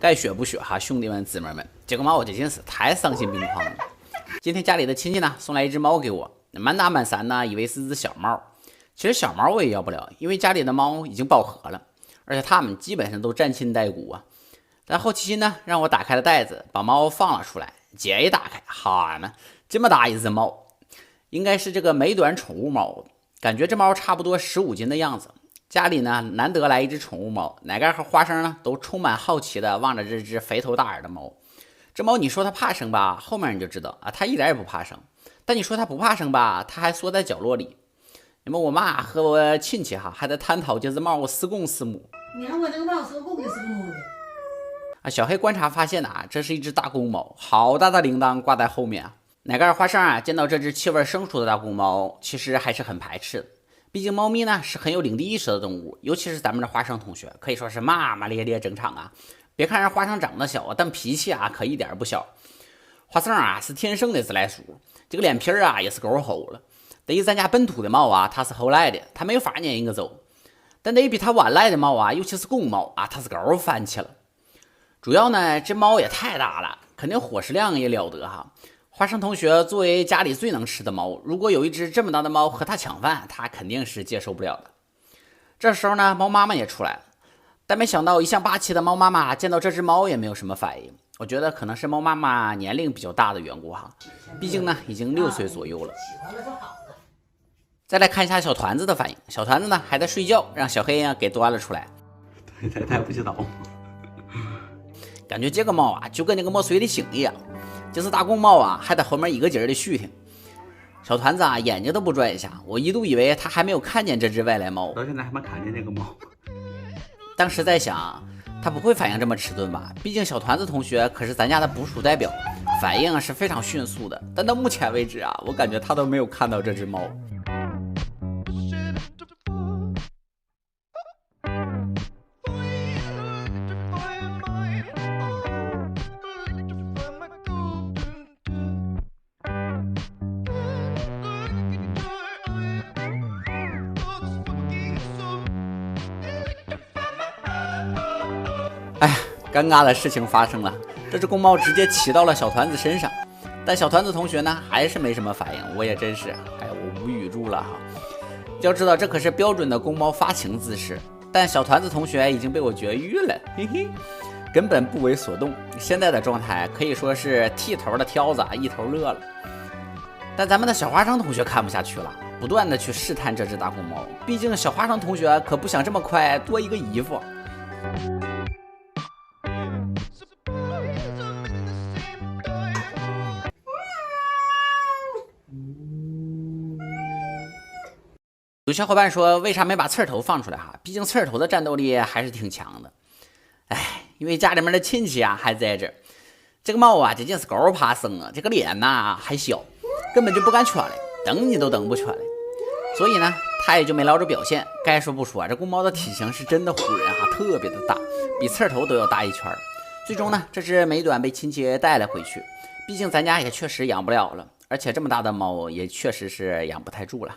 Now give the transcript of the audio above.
该学不学哈，兄弟们姊妹们，这个猫我这真是太丧心病狂了。今天家里的亲戚呢送来一只猫给我，满打满算呢以为是只小猫，其实小猫我也要不了，因为家里的猫已经饱和了，而且它们基本上都沾亲带故啊。但好奇心呢让我打开了袋子，把猫放了出来。姐一打开，哈呢，这么大一只猫，应该是这个美短宠物猫，感觉这猫差不多15斤的样子。家里呢难得来一只宠物猫，奶盖和花生呢都充满好奇的望着这只肥头大耳的猫。这猫你说它怕生吧，后面你就知道啊，它一点也不怕生。但你说它不怕生吧，它还缩在角落里。那么我妈和我亲戚还在探讨这只猫是公是母。你看我这个猫是个公的，是个母的。小黑观察发现这是一只大公猫，好大的铃铛挂在后面啊。奶盖花生见到这只气味生疏的大公猫，其实还是很排斥的。毕竟猫咪呢是很有领地意识的动物，尤其是咱们的花生同学，可以说是骂骂咧咧整场啊。别看人花生长得小，但脾气可一点不小。花生是天生的自来熟，这个脸皮也是够厚了。对于咱家本土的猫它是后来的，它没有法撵一个走。但对于比它晚来的猫尤其是公猫它是够烦气了。主要呢，这猫也太大了，肯定伙食量也了得哈。花生同学作为家里最能吃的猫，如果有一只这么大的猫和它抢饭，它肯定是接受不了的。这时候呢，猫妈妈也出来了，但没想到一向霸气的猫妈妈见到这只猫也没有什么反应。我觉得可能是猫妈妈年龄比较大的缘故哈，毕竟呢已经6岁左右了。再来看一下小团子的反应，小团子呢还在睡觉，让小黑给端了出来。他不知道。感觉这个猫就跟那个没睡的醒一样，就是大公猫还在后面一个劲儿的续挺。小团子眼睛都不转一下，我一度以为他还没有看见这只外来猫，到现在还没看见这个猫。当时在想，他不会反应这么迟钝吧？毕竟小团子同学可是咱家的捕鼠代表，反应是非常迅速的。但到目前为止我感觉他都没有看到这只猫。哎呀，尴尬的事情发生了，这只公猫直接骑到了小团子身上，但小团子同学呢还是没什么反应，我也真是，我无语住了哈。要知道这可是标准的公猫发情姿势，但小团子同学已经被我绝育了，嘿嘿，根本不为所动。现在的状态可以说是剃头的挑子一头热了。但咱们的小花生同学看不下去了，不断的去试探这只大公猫，毕竟小花生同学可不想这么快多一个姨夫。有小伙伴说为啥没把刺头放出来毕竟刺头的战斗力还是挺强的。因为家里面的亲戚还在这儿。这个猫这真是够怕生这个脸还小，根本就不敢圈来，等你都等不圈来。所以呢，他也就没捞着表现。该说不说这公猫的体型是真的唬人特别的大，比刺头都要大一圈。最终呢，这只美短被亲戚带了回去，毕竟咱家也确实养不了了，而且这么大的猫也确实是养不太住了。